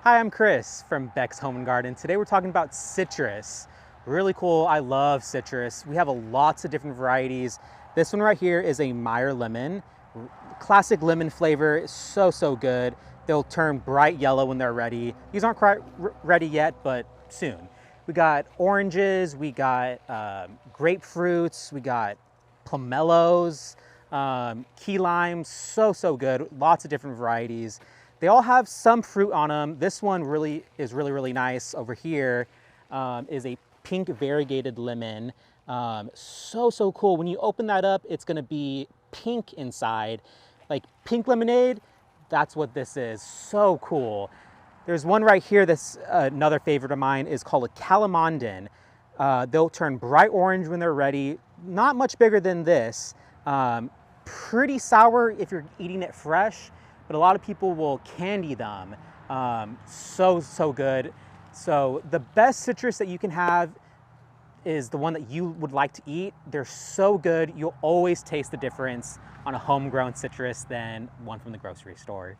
Hi, I'm Chris from Beck's Home and Garden. Today we're talking about citrus. Really cool. I love citrus. We have lots of different varieties. This one right here is a Meyer lemon. Classic lemon flavor. It's so good. They'll turn bright yellow when they're ready. These aren't quite ready yet, but soon. We got oranges, we got grapefruits, we got pomelos, key limes. So good. Lots of different varieties. They all have some fruit on them. This one is really nice. Over here is a pink variegated lemon. So cool. When you open that up, it's gonna be pink inside. Like pink lemonade, that's what this is. So cool. There's one right here that's another favorite of mine, is called a calamondin. They'll turn bright orange when they're ready. Not much bigger than this. Pretty sour if you're eating it fresh, but a lot of people will candy them. So good. So the best citrus that you can have is the one that you would like to eat. They're so good. You'll always taste the difference on a homegrown citrus than one from the grocery store.